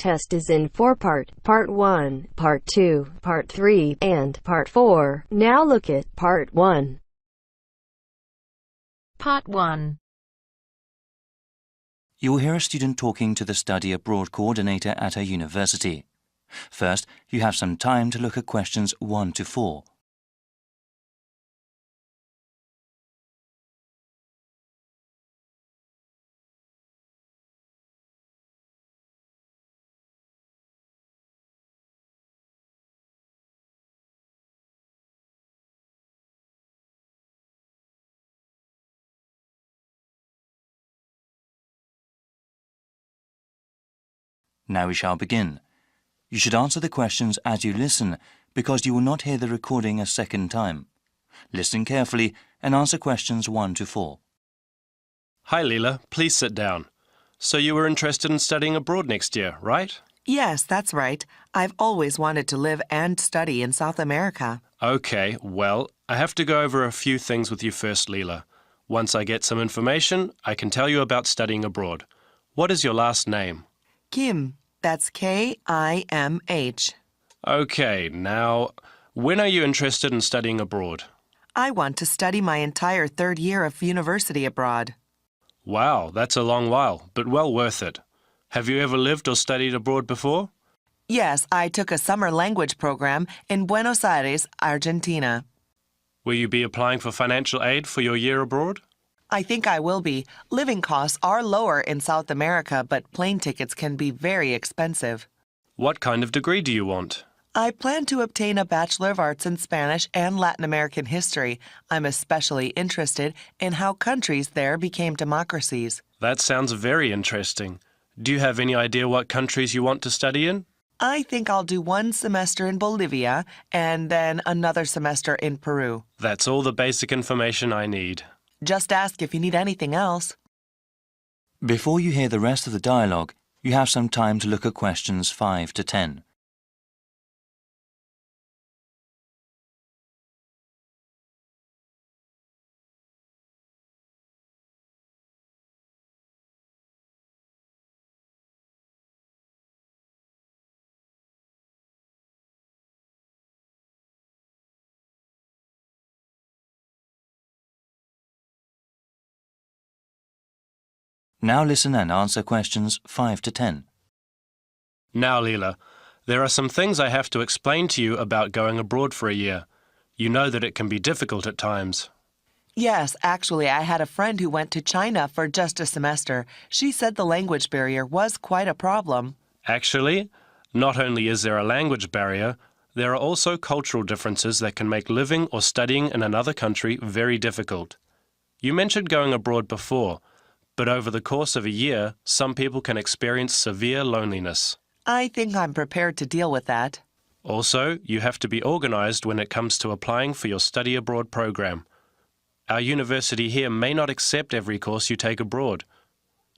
test is in 4 parts: Part 1, Part 2, Part 3, and Part 4. Now look at Part 1. Part 1. You will hear a student talking to the study abroad coordinator at her university. First, you have some time to look at questions 1 to 4. Now we shall begin. You should answer the questions as you listen, because you will not hear the recording a second time. Listen carefully and answer questions 1 to 4. Hi, Leela. Please sit down. So you were interested in studying abroad next year, right? Yes, that's right. I've always wanted to live and study in South America. Okay, well, I have to go over a few things with you first, Leela. Once I get some information, I can tell you about studying abroad. What is your last name? Kim. That's K-I-M-H. Okay, now, when are you interested in studying abroad? I want to study my entire third year of university abroad. Wow, that's a long while, but well worth it. Have you ever lived or studied abroad before? Yes, I took a summer language program in Buenos Aires, Argentina. Will you be applying for financial aid for your year abroad? I think I will be. Living costs are lower in South America, but plane tickets can be very expensive. What kind of degree do you want? I plan to obtain a Bachelor of Arts in Spanish and Latin American history. I'm especially interested in how countries there became democracies. That sounds very interesting. Do you have any idea what countries you want to study in? I think I'll do 1 semester in Bolivia and then another semester in Peru. That's all the basic information I need. Just ask if you need anything else. Before you hear the rest of the dialogue, you have some time to look at questions 5 to 10. Now listen and answer questions 5 to 10. Now, Leela, there are some things I have to explain to you about going abroad for a year. You know that it can be difficult at times. Yes, actually, I had a friend who went to China for just a semester. She said the language barrier was quite a problem. Actually, not only is there a language barrier, there are also cultural differences that can make living or studying in another country very difficult. You mentioned going abroad before, but over the course of a year, some people can experience severe loneliness. I think I'm prepared to deal with that. Also, you have to be organized when it comes to applying for your study abroad program. Our university here may not accept every course you take abroad.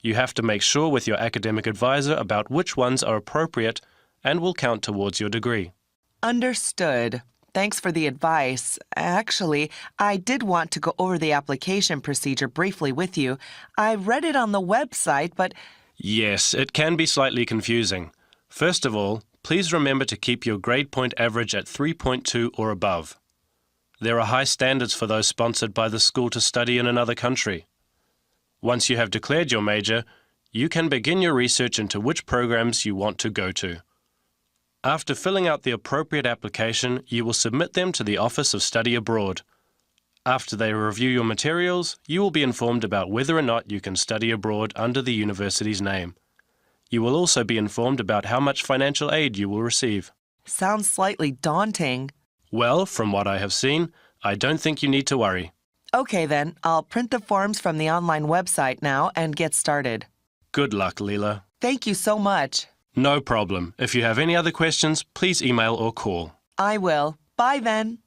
You have to make sure with your academic advisor about which ones are appropriate and will count towards your degree. Understood. Thanks for the advice. Actually, I did want to go over the application procedure briefly with you. I read it on the website, but... Yes, it can be slightly confusing. First of all, please remember to keep your grade point average at 3.2 or above. There are high standards for those sponsored by the school to study in another country. Once you have declared your major, you can begin your research into which programs you want to go to. After filling out the appropriate application, you will submit them to the Office of Study Abroad. After they review your materials, you will be informed about whether or not you can study abroad under the university's name. You will also be informed about how much financial aid you will receive. Sounds slightly daunting. Well, from what I have seen, I don't think you need to worry. Okay then, I'll print the forms from the online website now and get started. Good luck, Leela. Thank you so much. No problem. If you have any other questions, please email or call. I will. Bye then.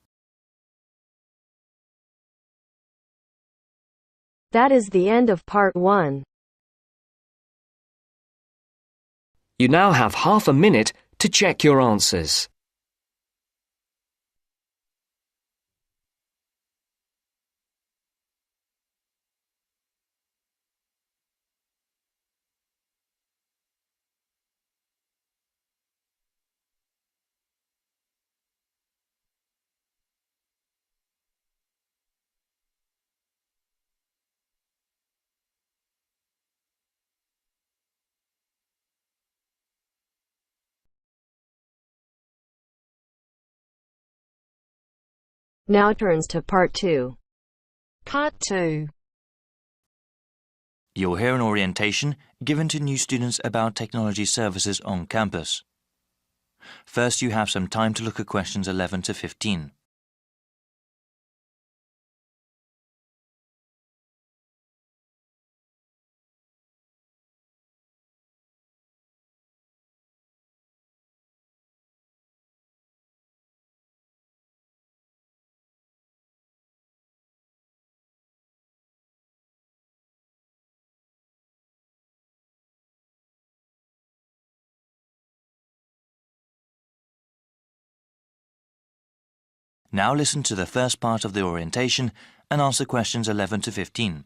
That is the end of Part 1. You now have half a minute to check your answers. Now turns to Part 2. Part 2. You'll hear an orientation given to new students about technology services on campus. First, you have some time to look at questions 11 to 15. Now listen to the first part of the orientation and answer questions 11 to 15.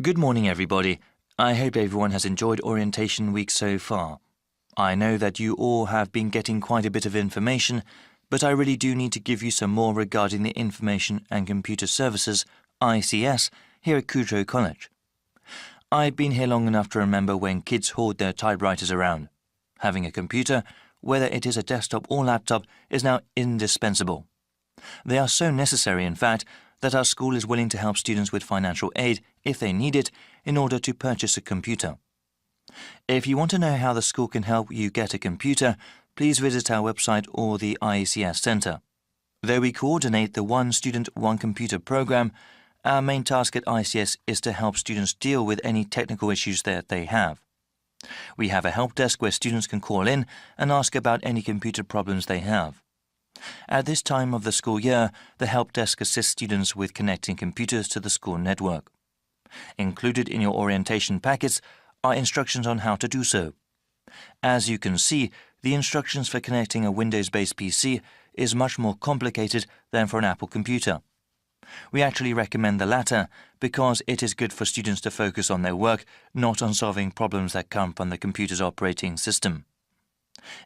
Good morning, everybody. I hope everyone has enjoyed orientation week so far. I know that you all have been getting quite a bit of information, but I really do need to give you some more regarding the Information and Computer Services, ICS, here at Kudrow College. I've been here long enough to remember when kids hauled their typewriters around. Having a computer, whether it is a desktop or laptop, is now indispensable. They are so necessary, in fact, that our school is willing to help students with financial aid, if they need it, in order to purchase a computer. If you want to know how the school can help you get a computer, please visit our website or the IECS Centre. Though we coordinate the One Student, One Computer program, our main task at ICS is to help students deal with any technical issues that they have. We have a help desk where students can call in and ask about any computer problems they have. At this time of the school year, the help desk assists students with connecting computers to the school network. Included in your orientation packets are instructions on how to do so. As you can see, the instructions for connecting a Windows-based PC is much more complicated than for an Apple computer. We actually recommend the latter because it is good for students to focus on their work, not on solving problems that come from the computer's operating system.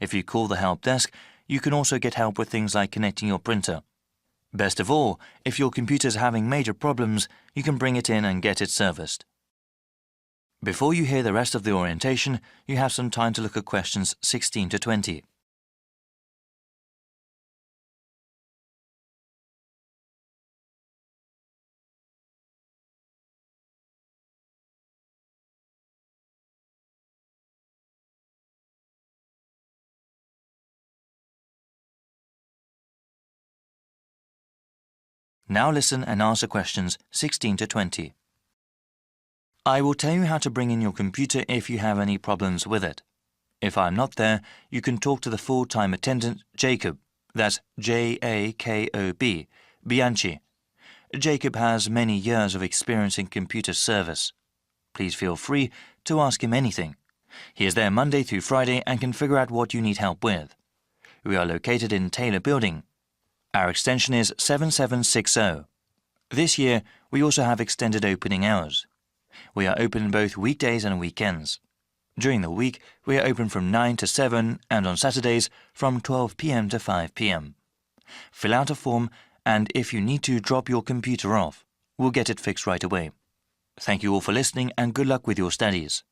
If you call the help desk, you can also get help with things like connecting your printer. Best of all, if your computer is having major problems, you can bring it in and get it serviced. Before you hear the rest of the orientation, you have some time to look at questions 16 to 20. Now listen and answer questions 16 to 20. I will tell you how to bring in your computer if you have any problems with it. If I'm not there, you can talk to the full-time attendant, Jacob. That's J-A-K-O-B, Bianchi. Jacob has many years of experience in computer service. Please feel free to ask him anything. He is there Monday through Friday and can figure out what you need help with. We are located in Taylor Building. Our extension is 7760. This year, we also have extended opening hours. We are open both weekdays and weekends. During the week, we are open from 9 to 7 and on Saturdays from 12 p.m. to 5 p.m. Fill out a form and if you need to drop your computer off, we'll get it fixed right away. Thank you all for listening and good luck with your studies.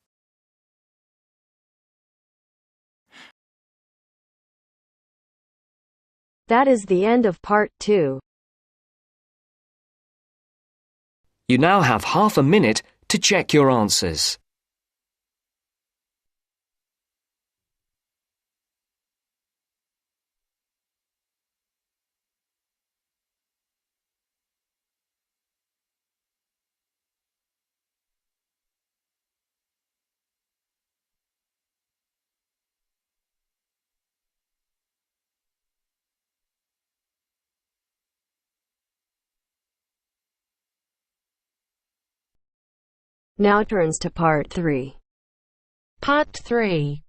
That is the end of Part 2. You now have half a minute to check your answers. Now turns to Part 3. Part 3.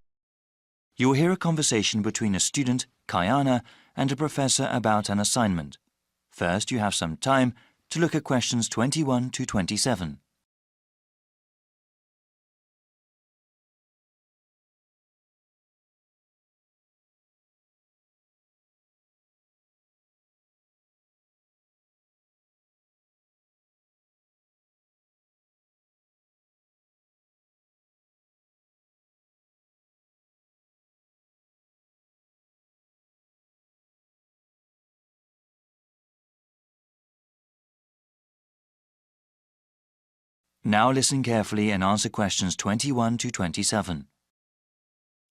You will hear a conversation between a student, Kayana, and a professor about an assignment. First, you have some time to look at questions 21 to 27. Now listen carefully and answer questions 21 to 27.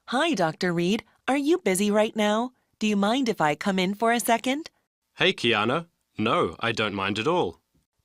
Hi, Dr. Reed. Are you busy right now? Do you mind if I come in for a second? Hey, Kiana. No, I don't mind at all.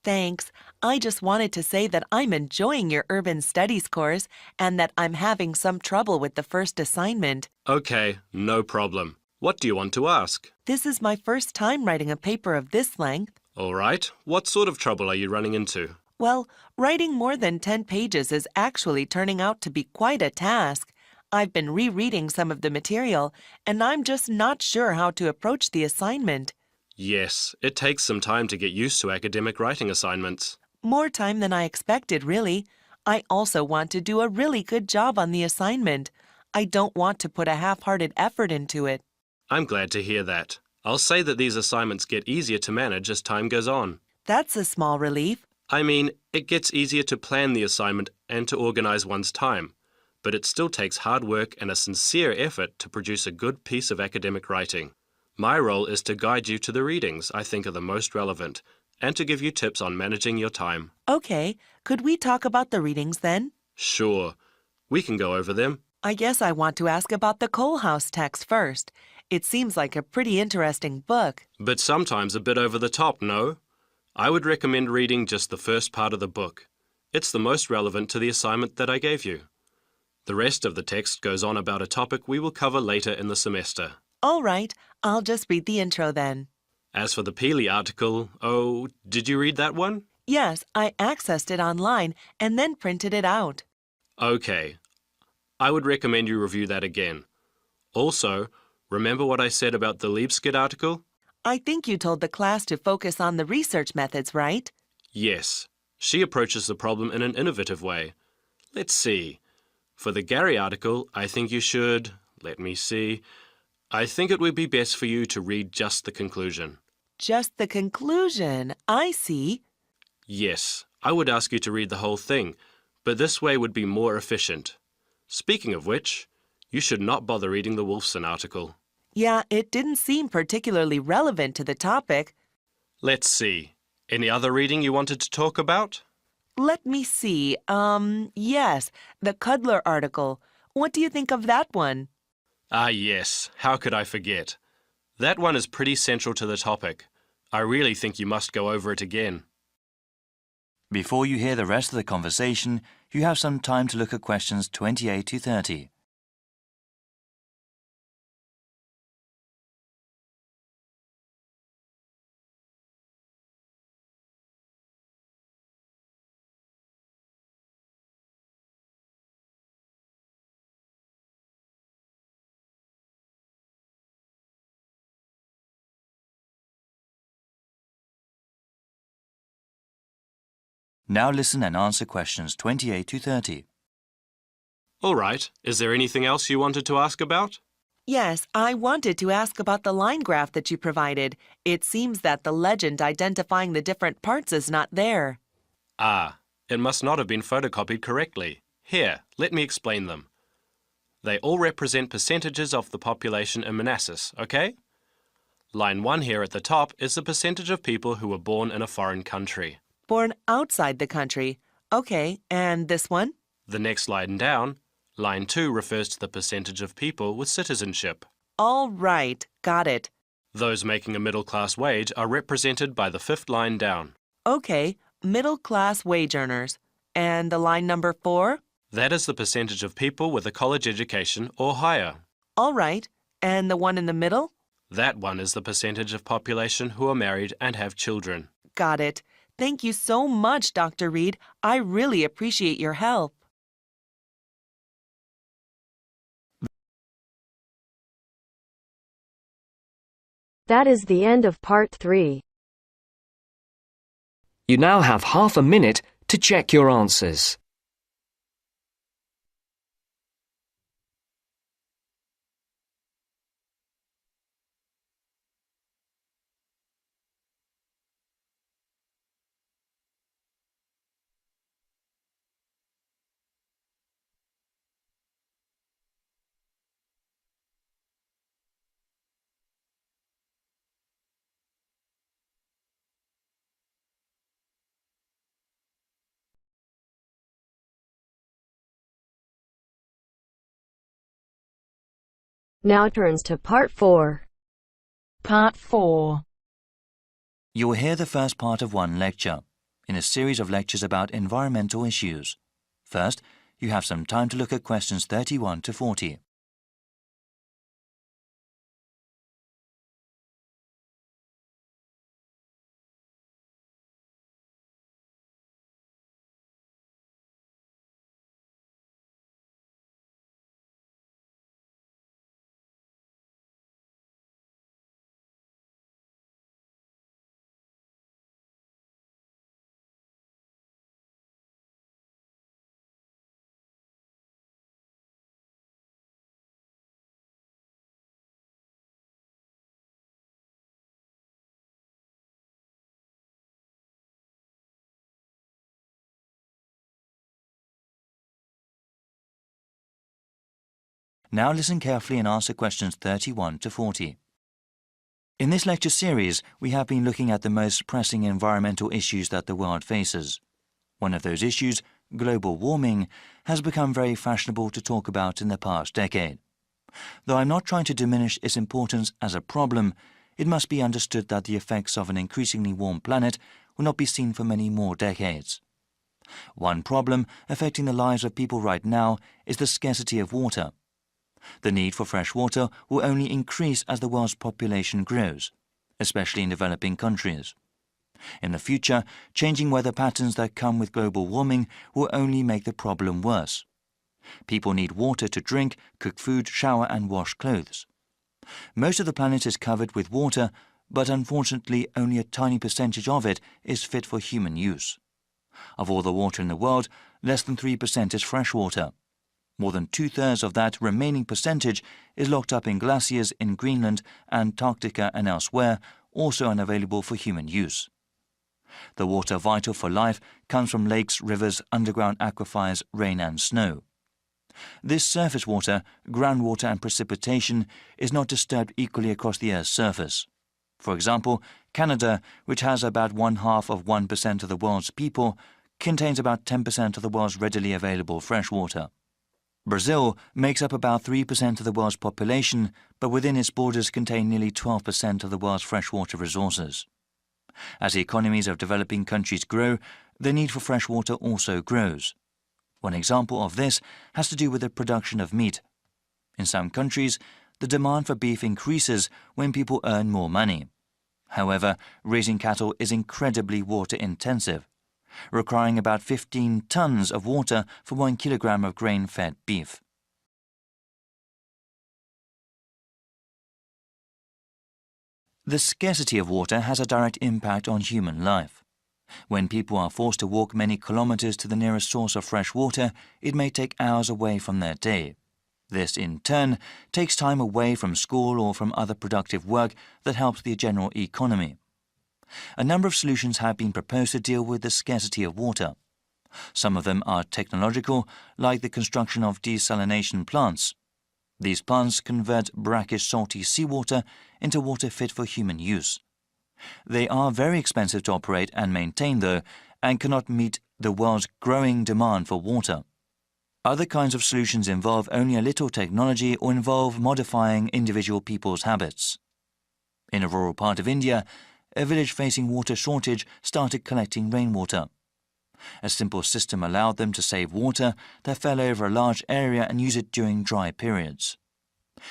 Thanks. I just wanted to say that I'm enjoying your urban studies course and that I'm having some trouble with the first assignment. Okay, no problem. What do you want to ask? This is my first time writing a paper of this length. All right. What sort of trouble are you running into? Well, writing more than 10 pages is actually turning out to be quite a task. I've been rereading some of the material, and I'm just not sure how to approach the assignment. Yes, it takes some time to get used to academic writing assignments. More time than I expected, really. I also want to do a really good job on the assignment. I don't want to put a half-hearted effort into it. I'm glad to hear that. I'll say that these assignments get easier to manage as time goes on. That's a small relief. I mean, it gets easier to plan the assignment and to organize one's time, but it still takes hard work and a sincere effort to produce a good piece of academic writing. My role is to guide you to the readings I think are the most relevant and to give you tips on managing your time. Okay, could we talk about the readings then? Sure, we can go over them. I guess I want to ask about the Coal House text first. It seems like a pretty interesting book. But sometimes a bit over the top, no? I would recommend reading just the first part of the book. It's the most relevant to the assignment that I gave you. The rest of the text goes on about a topic we will cover later in the semester. All right, I'll just read the intro then. As for the Peely article, oh, did you read that one? Yes, I accessed it online and then printed it out. Okay. I would recommend you review that again. Also, remember what I said about the Liebskid article? I think you told the class to focus on the research methods, right? Yes. She approaches the problem in an innovative way. Let's see. For the Gary article, I think you should... Let me see. I think it would be best for you to read just the conclusion. Just the conclusion. I see. Yes, I would ask you to read the whole thing, but this way would be more efficient. Speaking of which, you should not bother reading the Wolfson article. Yeah, it didn't seem particularly relevant to the topic. Let's see. Any other reading you wanted to talk about? Let me see. Yes, the Cudler article. What do you think of that one? Ah, yes. How could I forget? That one is pretty central to the topic. I really think you must go over it again. Before you hear the rest of the conversation, you have some time to look at questions 28 to 30. Now listen and answer questions 28 to 30. All right. Is there anything else you wanted to ask about? Yes, I wanted to ask about the line graph that you provided. It seems that the legend identifying the different parts is not there. Ah, it must not have been photocopied correctly. Here, let me explain them. They all represent percentages of the population in Manassas, okay? Line 1 here at the top is the percentage of people who were born in a foreign country. Born outside the country. Okay, and this one? The next line down, line 2 refers to the percentage of people with citizenship. All right, got it. Those making a middle-class wage are represented by the fifth line down. Okay, middle-class wage earners. And the line number 4? That is the percentage of people with a college education or higher. All right, and the one in the middle? That one is the percentage of population who are married and have children. Got it. Thank you so much, Dr. Reed. I really appreciate your help. That is the end of part 3. You now have half a minute to check your answers. Now turns to Part 4. Part 4. You will hear the first part of one lecture, in a series of lectures about environmental issues. First, you have some time to look at questions 31 to 40. Now listen carefully and answer questions 31 to 40. In this lecture series, we have been looking at the most pressing environmental issues that the world faces. One of those issues, global warming, has become very fashionable to talk about in the past decade. Though I'm not trying to diminish its importance as a problem, it must be understood that the effects of an increasingly warm planet will not be seen for many more decades. One problem affecting the lives of people right now is the scarcity of water. The need for fresh water will only increase as the world's population grows, especially in developing countries. In the future, changing weather patterns that come with global warming will only make the problem worse. People need water to drink, cook food, shower and wash clothes. Most of the planet is covered with water, but unfortunately only a tiny percentage of it is fit for human use. Of all the water in the world, less than 3% is fresh water. More than 2/3 of that remaining percentage is locked up in glaciers in Greenland, Antarctica and elsewhere, also unavailable for human use. The water vital for life comes from lakes, rivers, underground aquifers, rain and snow. This surface water, groundwater and precipitation is not disturbed equally across the Earth's surface. For example, Canada, which has about 0.5% of the world's people, contains about 10% of the world's readily available fresh water. Brazil makes up about 3% of the world's population, but within its borders contain nearly 12% of the world's freshwater resources. As the economies of developing countries grow, the need for fresh water also grows. One example of this has to do with the production of meat. In some countries, the demand for beef increases when people earn more money. However, raising cattle is incredibly water-intensive, requiring about 15 tons of water for 1 kilogram of grain-fed beef. The scarcity of water has a direct impact on human life. When people are forced to walk many kilometers to the nearest source of fresh water, it may take hours away from their day. This, in turn, takes time away from school or from other productive work that helps the general economy. A number of solutions have been proposed to deal with the scarcity of water. Some of them are technological, like the construction of desalination plants. These plants convert brackish salty seawater into water fit for human use. They are very expensive to operate and maintain, though, and cannot meet the world's growing demand for water. Other kinds of solutions involve only a little technology or involve modifying individual people's habits. In a rural part of India, a village facing water shortage started collecting rainwater. A simple system allowed them to save water that fell over a large area and use it during dry periods.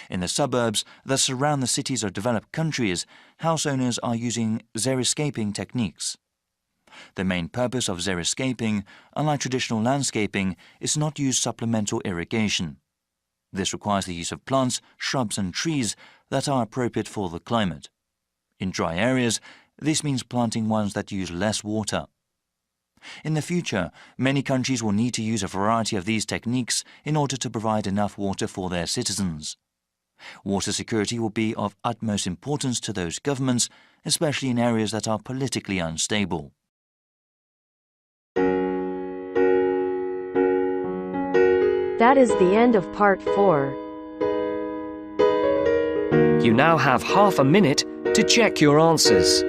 In the suburbs that surround the cities of developed countries, house owners are using xeriscaping techniques. The main purpose of xeriscaping, unlike traditional landscaping, is not to use supplemental irrigation. This requires the use of plants, shrubs and trees that are appropriate for the climate. In dry areas, this means planting ones that use less water. In the future, many countries will need to use a variety of these techniques in order to provide enough water for their citizens. Water security will be of utmost importance to those governments, especially in areas that are politically unstable. That is the end of Part 4. You now have half a minute to check your answers.